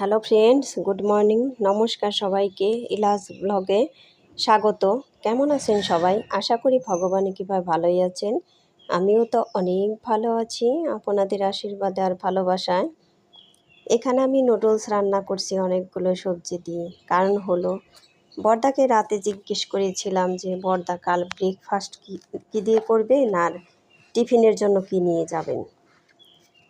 Hello friends, good morning. নমস্কার সবাইকে ইলাস ব্লগে স্বাগত। কেমন আছেন সবাই? আশা করি ভগবানের কৃপায় ভালোই আছেন। আমিও তো অনেক ভালো আছি আপনাদের আশীর্বাদে আর ভালোবাসায়। এখানে আমি নুডলস রান্না করছি অনেকগুলো সবজি দিয়ে। কারণ হলো বড়দাকে রাতে জিজ্ঞেস করেছিলাম যে বড়দা কাল ব্রেকফাস্ট কী দিয়ে করবে না টিফিনের জন্য কী নিয়ে যাবেন।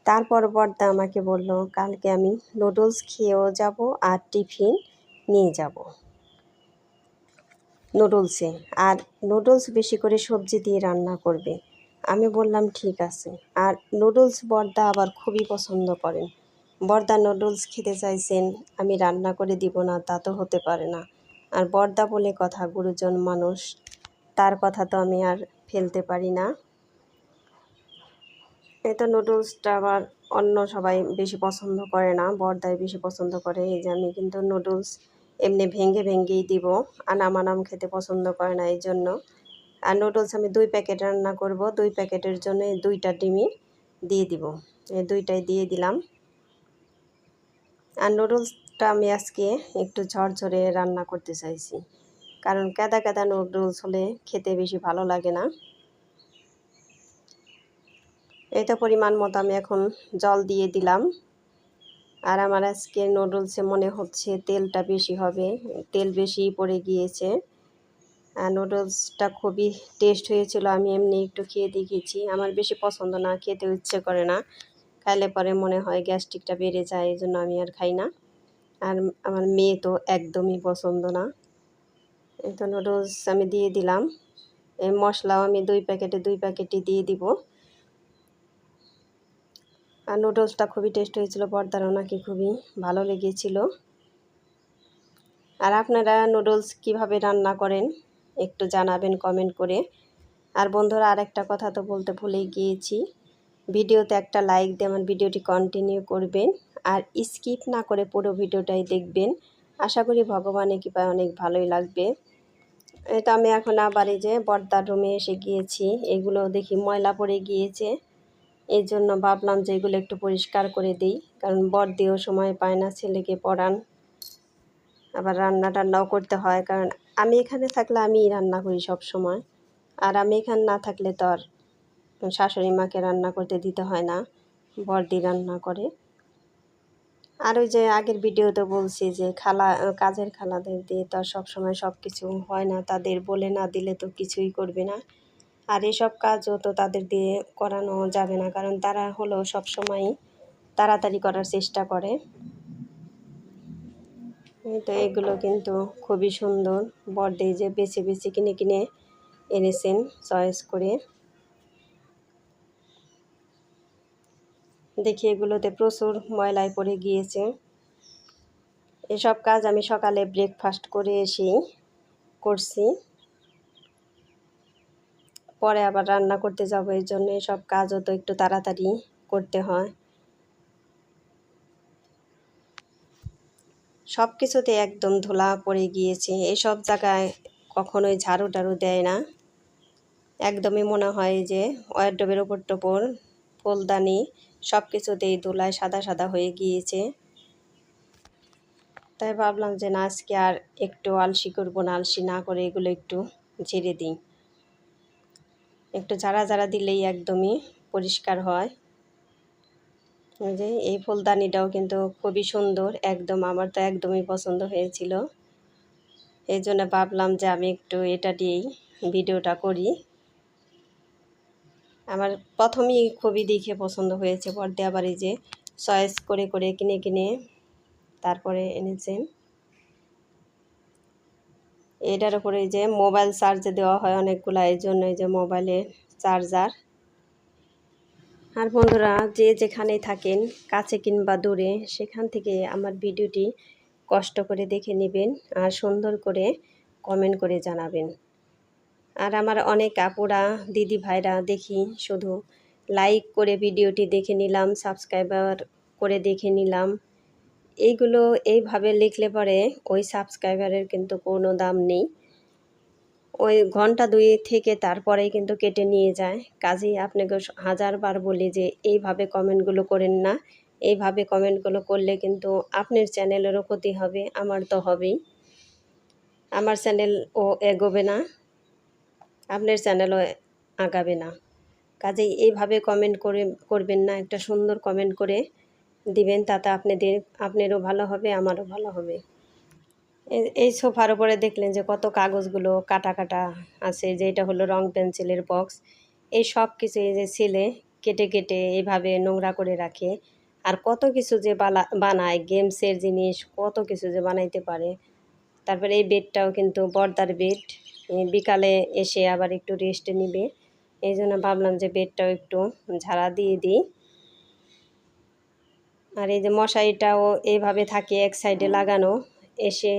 তারপর বড়দা আমাকে বলল কালকে আমি নুডলস খেয়েও যাব আর টিফিন নিয়ে যাব নুডলসে, আর নুডলস বেশি করে সবজি দিয়ে রান্না করবে। আমি বললাম ঠিক আছে। আর নুডলস বড়দা আবার খুবই পছন্দ করেন। বড়দা নুডলস খেতে চাইছেন, আমি রান্না করে দিব না তা তো হতে পারে না। আর বড়দা বলে কথা, গুরুজন মানুষ, তার কথা তো আমি আর ফেলতে পারি না। এই তো নুডলসটা আবার অন্য সবাই বেশি পছন্দ করে না, বড়দাই বেশি পছন্দ করে। এই যে আমি কিন্তু নুডলস এমনি ভেঙেই দিব, আনাম খেতে পছন্দ করে না এই জন্য। আর নুডলস আমি 2 প্যাকেট রান্না করব, 2 প্যাকেটের জন্য 2টা ডিমই দিয়ে দিব। এই 2টাই দিয়ে দিলাম। আর নুডলসটা আমি আজকে একটু ঝরঝরে রান্না করতে চাইছি, কারণ কাদা নুডলস হলে খেতে বেশি ভালো লাগে না। এটা পরিমাণ মতো আমি এখন জল দিয়ে দিলাম। আর আমার আজকে নুডলসে মনে হচ্ছে তেলটা বেশি হবে, তেল বেশি পড়ে গিয়েছে। আর নুডলসটা খুবই টেস্ট হয়েছিল, আমি এমনি একটু খেয়ে দেখেছি। আমার বেশি পছন্দ না, খেতে ইচ্ছে করে না, খাইলে পরে মনে হয় গ্যাস্ট্রিকটা বেড়ে যায়, এই জন্য আমি আর খাই না। আর আমার মেয়ে তো একদমই পছন্দ না। এই তো নুডলস আমি দিয়ে দিলাম। এই মশলাও আমি 2 প্যাকেটই দিয়ে দিব। আর নুডলসটা খুবই টেস্ট হয়েছিল, বড়দারও নাকি খুবই ভালো লেগেছিল। আর আপনারা নুডলস কিভাবে রান্না করেন একটু জানাবেন কমেন্ট করে। আর বন্ধুরা, আরেকটা কথা তো বলতে ভুলেই গিয়েছি, ভিডিওতে একটা লাইক দিয়ে আমার ভিডিওটি কন্টিনিউ করবেন আর স্কিপ না করে পুরো ভিডিওটাই দেখবেন। আশা করি ভগবানের কৃপায় অনেক ভালোই লাগবে। এটা আমি এখন আবার এই যে বড়দার রুমে এসে গিয়েছি, এগুলো দেখি ময়লা পড়ে গিয়েছে, এই জন্য ভাবলাম যে এগুলো একটু পরিষ্কার করে দিই, কারণ বড়দিও সময় পায় না, ছেলেকে পড়ান, আবার রান্নাও করতে হয়। কারণ আমি এখানে থাকলে আমিই রান্না করি সব সময়, আর আমি এখানে না থাকলে তো আর শাশুড়ি মাকে রান্না করতে দিতে হয় না, বড়দি রান্না করে। আর ওই যে আগের ভিডিওতে বলছি যে কাজের খালাদের দিয়ে তো আর সবসময় সব কিছু হয় না, তাদের বলে না দিলে তো কিছুই করবে না। আর এসব কাজও তো তাদের দিয়ে করানো যাবে না, কারণ তারা হলো সবসময়ই তাড়াতাড়ি করার চেষ্টা করে। তো এগুলো কিন্তু খুবই সুন্দর, বড়দি যে বেছে কিনে এনেছেন চয়েস করে। দেখি এগুলোতে প্রচুর ময়লায় পড়ে গিয়েছে। এসব কাজ আমি সকালে ব্রেকফাস্ট করে এসেই করছি, পরে আবার রান্না করতে যাব, এর জন্য এসব কাজও তো একটু তাড়াতাড়ি করতে হয়। সব কিছুতে একদম ধুলা পড়ে গিয়েছে, এসব জায়গায় কখনোই ঝাড়ু টাড়ু দেয় না, একদমই মনে হয় যে ওয়ারড্রবের ওপর টোপর ফুলদানি সব কিছুতেই ধুলায় সাদা হয়ে গিয়েছে। তাই ভাবলাম যে না, আজকে আর একটু আলসি করবো না, আলসি না করে এগুলো একটু ঝেড়ে দিই। একটু ঝাড়া দিলেই একদমই পরিষ্কার হয়। এই যে এই ফুলদানিটাও কিন্তু খুবই সুন্দর, একদম আমার তো একদমই পছন্দ হয়েছিল, এই জন্য ভাবলাম যে আমি একটু এটা দিয়েই ভিডিওটা করি। আমার প্রথমেই খুবই দেখে পছন্দ হয়েছে, পরে আবার এই যে চয়েস করে কিনে তারপরে এনেছেন। এটার উপরে যে মোবাইল চার্জে দেওয়া হয় অনেকগুলো, এই জন্য এই যে মোবাইলের চার্জার। আর বন্ধুরা, যে যেখানেই থাকেন কাছে কিংবা দূরে, সেখান থেকে আমার ভিডিওটি কষ্ট করে দেখে নেবেন আর সুন্দর করে কমেন্ট করে জানাবেন। আর আমার অনেক আপুরা দিদি ভাইরা দেখি শুধু লাইক করে ভিডিওটি দেখে নিলাম, সাবস্ক্রাইবার করে দেখে নিলাম, এইগুলো এইভাবে লিখলে পরে ওই সাবস্ক্রাইবারের কিন্তু কোনো দাম নেই, ওই ঘন্টা 2 থেকে তারপরেই কিন্তু কেটে নিয়ে যায়। কাজেই আপনাকে হাজারবার বলি যে এইভাবে কমেন্টগুলো করেন না, এইভাবে কমেন্টগুলো করলে কিন্তু আপনার চ্যানেলেরও ক্ষতি হবে, আমার তো হবেই। আমার চ্যানেলও এগোবে না, আপনার চ্যানেলও আগাবে না। কাজেই এইভাবে কমেন্ট করবেন না, একটা সুন্দর কমেন্ট করে দিবেন, তাতে আপনারও ভালো হবে, আমারও ভালো হবে। এই সোফার উপরে দেখলেন যে কত কাগজগুলো কাটা কাটা আছে, যে এটা হলো রং পেন্সিলের বক্স। এই সব কিছু এই যে ছেলে কেটে কেটে এইভাবে নোংরা করে রাখে। আর কত কিছু যে বানায়, গেমসের জিনিস কত কিছু যে বানাইতে পারে। তারপরে এই বেডটাও কিন্তু বর্দার বেড, বিকালে এসে আবার একটু রেস্ট নিবে, এই জন্য ভাবলাম যে বেডটাও একটু ঝাড়া দিয়ে দিই। আর এই যে মশারিটাও এইভাবে থাকে এক সাইডে লাগানো, এসে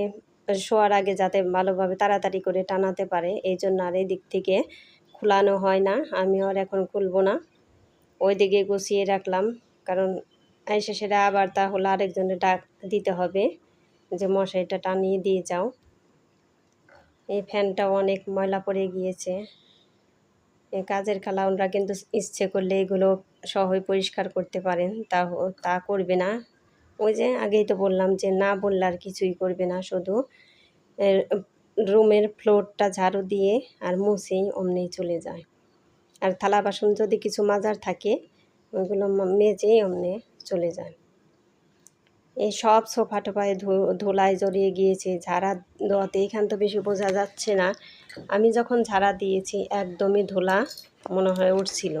শোয়ার আগে যাতে ভালোভাবে তাড়াতাড়ি করে টানাতে পারে, এই জন্য আর এই দিক থেকে খোলানো হয় না। আমিও আর এখন খুলবো না, ওই দিকে গুছিয়ে রাখলাম। কারণ এসে সেটা আবার তাহলে আরেকজনের ডাক দিতে হবে যে মশারিটা টানিয়ে দিয়ে যাও। এই ফ্যানটাও অনেক ময়লা পড়ে গিয়েছে। এই কাজের খালাউনরা কিন্তু ইচ্ছে করলে এগুলো সহই পরিষ্কার করতে পারেন, তা করবে না। ওই যে আগেই তো বললাম যে না বললে আর কিছুই করবে না, শুধু রুমের ফ্লোরটা ঝাড়ু দিয়ে আর মুছেই অমনি চলে যায়। আর থালা বাসন যদি কিছু মাজার থাকে ওইগুলো মেজেই অমনি চলে যায়। এই সব সোফা টোফায় ধুলায় জড়িয়ে গিয়েছে, ঝাড়া দেওয়াতে এখান তো বেশি বোঝা যাচ্ছে না। আমি যখন ঝাড়া দিয়েছি একদমই ধুলা মনে হয় উঠছিল।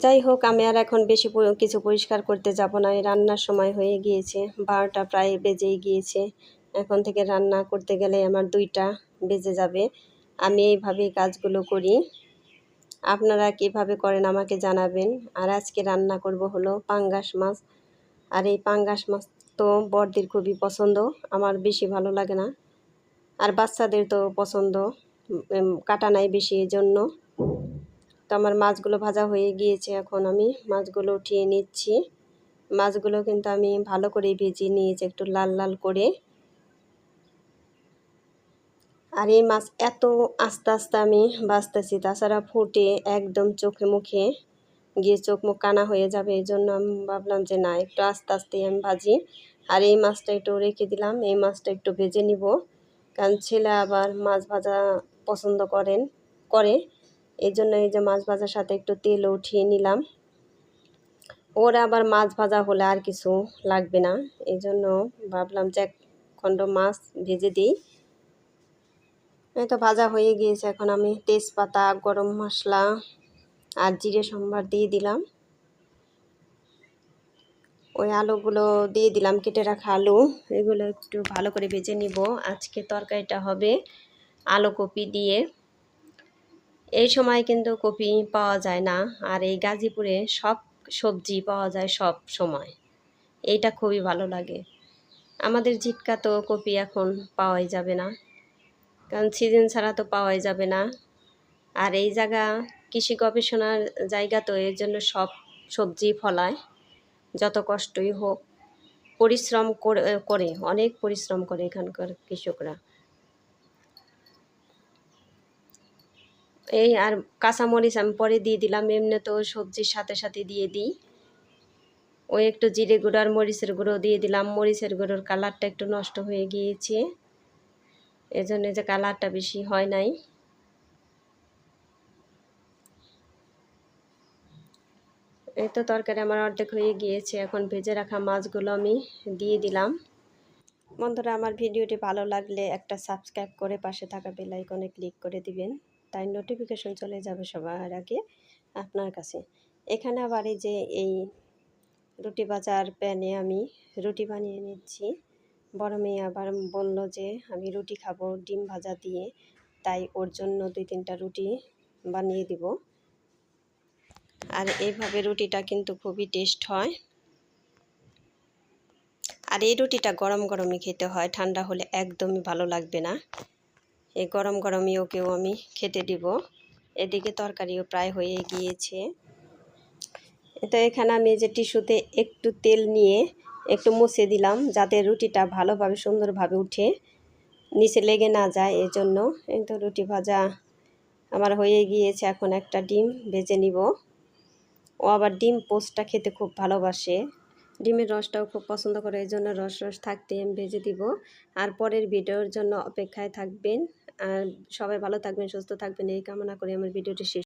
যাই হোক, আমি আর এখন বেশি কিছু পরিষ্কার করতে যাব না। এই রান্নার সময় হয়ে গিয়েছে, 12টা প্রায় বেজেই গিয়েছে। এখন থেকে রান্না করতে গেলে আমার 2টা বেজে যাবে। আমি এইভাবেই কাজগুলো করি, আপনারা কিভাবে করেন আমাকে জানাবেন। আর আজকে রান্না করব হলো পাঙ্গাস মাছ। আর এই পাঙ্গাস মাছ তো বড়দের খুবই পছন্দ, আমার বেশি ভালো লাগে না। আর বাচ্চাদের তো পছন্দ, কাটা নাই বেশি, এই জন্য। তো আমার মাছগুলো ভাজা হয়ে গিয়েছে, এখন আমি মাছগুলো উঠিয়ে নিচ্ছি। মাছগুলো কিন্তু আমি ভালো করে ভেজে নিয়েছি একটু লাল লাল করে। আর এই মাছ এত আস্তে আস্তে আমি ভাজতেছি, তাছাড়া ফুটে একদম চোখে মুখে গিয়ে চোখ মুখ কানা হয়ে যাবে, এই জন্য আমি ভাবলাম যে না, একটু আস্তে আস্তে আমি ভাজি। আর এই মাছটা একটু রেখে দিলাম, এই মাছটা একটু ভেজে নিব, কারণ ছেলে আবার মাছ ভাজা পছন্দ করে, এই জন্য এই যে মাছ ভাজার সাথে একটু তেল উঠিয়ে নিলাম। ওর আবার মাছ ভাজা হলে আর কিছু লাগবে না, এই জন্য ভাবলাম যে এক খণ্ড মাছ ভেজে দিই। এই তো ভাজা হয়ে গিয়েছে, এখন আমি তেজপাতা, গরম মশলা আর জিরে সম্বার দিয়ে দিলাম। ওই আলুগুলো দিয়ে দিলাম, কেটে রাখা আলু, এগুলো একটু ভালো করে ভেজে নিব। আজকে তরকারিটা হবে আলু কপি দিয়ে। এই সময় কিন্তু কপি পাওয়া যায় না, আর এই গাজীপুরে সব সবজি পাওয়া যায় সব সময়, এইটা খুবই ভালো লাগে। আমাদের ঝিটকা তো কপি এখন পাওয়াই যাবে না, কারণ সিজন ছাড়া তো পাওয়াই যাবে না। আর এই জায়গা কৃষি গবেষণার জায়গা, তো এর জন্য সব সবজি ফলায়, যত কষ্টই হোক। পরিশ্রম করে অনেক পরিশ্রম করে এখানকার কৃষকরা। এই আর কাঁচামরিচ আমি পরে দিয়ে দিলাম, এমনি তো সবজির সাথে সাথে দিয়ে দিই। ওই একটু জিরে গুঁড়ো আর মরিচের গুঁড়ো দিয়ে দিলাম, মরিচের গুঁড়োর কালারটা একটু নষ্ট হয়ে গিয়েছে, এজন্য যে কালারটা বেশি হয় নাই। এই তো তরকারি আমার অর্ধেক হয়ে গিয়েছে, এখন ভেজে রাখা মাছগুলো আমি দিয়ে দিলাম। বন্ধুরা, আমার ভিডিওটি ভালো লাগলে একটা সাবস্ক্রাইব করে পাশে থাকা বেল আইকনে ক্লিক করে দিবেন, তাই নোটিফিকেশন চলে যাবে সবার আগে আপনার কাছে। এখানে আবার এই যে এই রুটি ভাজার প্যানে আমি রুটি বানিয়ে নিচ্ছি। বড় মেয়ে আবার বলল যে আমি রুটি খাবো ডিম ভাজা দিয়ে, তাই ওর জন্য 2-3টা রুটি বানিয়ে দিব। আর এইভাবে রুটিটা কিন্তু খুবই টেস্ট হয়। আর এই রুটিটা গরম গরমই খেতে হয়, ঠান্ডা হলে একদমই ভালো লাগবে না। এই গরম গরমই ওকেও আমি খেতে দিব। এদিকে তরকারিও প্রায় হয়ে গিয়েছে। তো এখানে আমি যে টিস্যুতে একটু তেল নিয়ে একটু মুছে দিলাম, যাতে রুটিটা ভালোভাবে সুন্দরভাবে উঠে, নিচে লেগে না যায়, এই জন্য। এই তো রুটি ভাজা আমার হয়ে গিয়েছে, এখন একটা ডিম ভেজে নিব। ও আবার ডিম পোস্টটা খেতে খুব ভালোবাসে, ডিমের রসটাও খুব পছন্দ করে, এই জন্য রস রস থাকতেই আমি ভেজে দিব। আর পরের ভিডিওর জন্য অপেক্ষায় থাকবেন। আর সবাই ভালো থাকবেন, সুস্থ থাকবেন এই কামনা করে আমার ভিডিওটি শেষ।